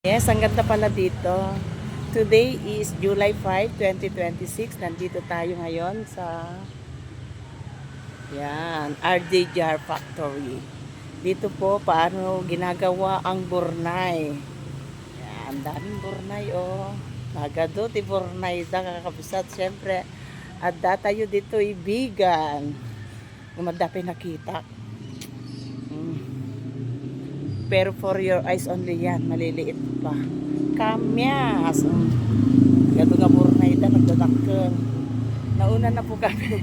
Yes, ang ganda pala dito. Today is July 5, 2026. Nandito tayo ngayon sa RJ Jar Factory. Dito po paano ginagawa ang burnay. Yan, daming burnay oh. Nagado ti burnay da kakabsat syempre. At tayo dito ibigan. Umadapi nakita. Pero for your eyes only yan, maliliit pa. Kamyas. Gato nga burnay da, nagdadakkel. Nauna na po kami.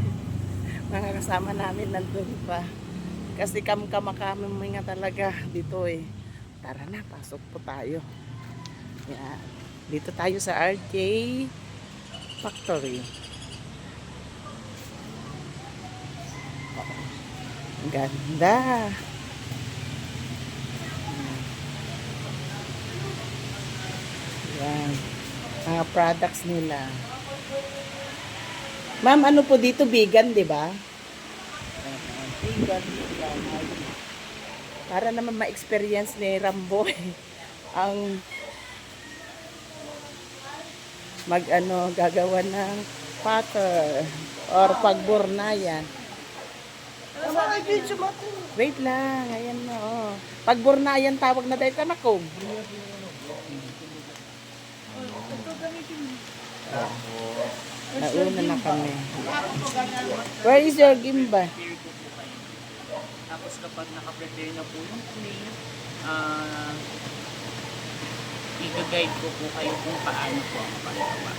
Mga kasama namin nandun pa. Kasi kami nga talaga dito eh. Tara na, pasok po tayo. Yan. Dito tayo sa RJ Factory. Ang ganda. Yan. Mga products nila. Ma'am, ano po dito? Vegan, di ba? Vegan. Para naman ma-experience ni Rambo ang gagawa ng butter or pagburnayan. Wait lang, ayan na oh. Pagburnayan tawag na dahil ka na ko. Nauna na kami. Where is your gimba? Tapos kapag naka-prepare na po yung clay, i-guide ko po kayo kung paano po ang paggawa.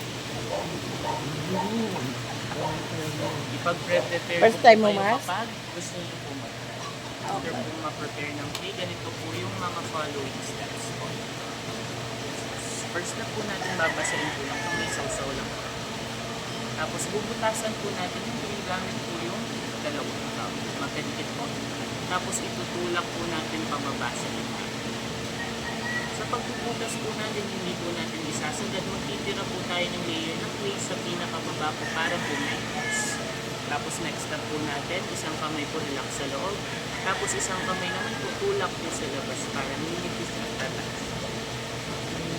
Ipag-prepare First ko time po mo, kayo Mas? kapag gusto niyo po after po ma-prepare ng clay, ganito po yung mga following steps po. First na po natin babasahin po lang kung may sausaw lang po. Tapos bubutasan po natin yung clay gamit po yung dalawang tao. Mapedikit po. Tapos itutulak po natin pababa sa gitna. Sa pagbubutas po natin, hindi po natin isasagad. Magtitira po tayo ng layer ng clay sa pinakababa po para po maitas. Tapos next step po natin, isang kamay po hilak sa loob. Tapos isang kamay naman po tulak po sa labas para minipis at tataas.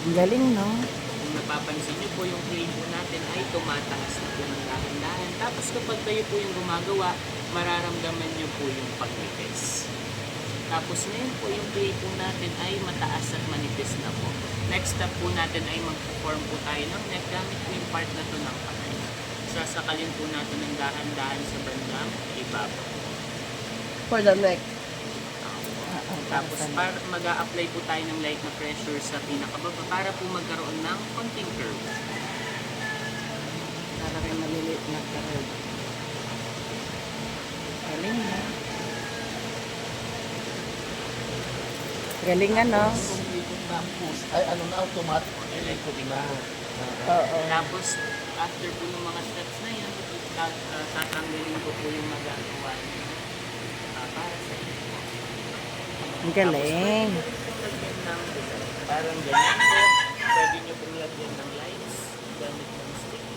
Ang galing, no? Kung napapansin niyo po, yung clay po natin ay tumataas na po ng dahan-dahan. Tapos kapag kayo po yung gumagawa, mararamdaman niyo po yung pagnipis. Tapos ngayon po yung clay po natin ay mataas at manipis na po. Next step po natin ay mag-form po tayo ng neck gamit po yung part na to ng kamay. Sasakalin po natin ng dahan-dahan sa bandang ibabaw. For the neck. Tapos mag-a-apply po tayo ng light na pressure sa pinakababa para po magkaroon ng konting curve. Para rin maliliit na curve. Galing, no? Galing, ano? Ay, ano na, automatic. Oo. Tapos, after po ng mga steps na yan, tatanggalin ko po yung magagawa niyo para sa inyo. Ang galing. Parang ganyan po. Pwede nyo pong lagyan ng lights gamit ng stick.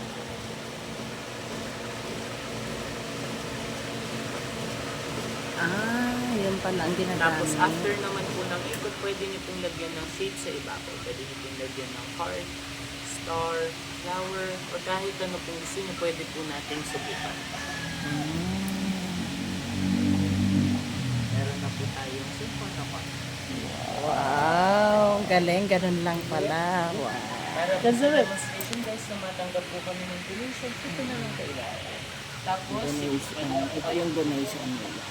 Yun pala ang ginagamit. Tapos after naman po ng ikot, pwede nyo pong lagyan ng shape sa ibabaw. Pwede nyo pong lagyan ng heart, star, flower, o kahit ano pong gusto nyo, pwede po natin subukan. Meron na po tayong simple na one. Wow, galing. Ganun lang pala. Wow. Para po sa demonstration guys, na matanggap po kami ng donation, ito na lang kailangan. Tapos, Donation. Ito yung donation nila.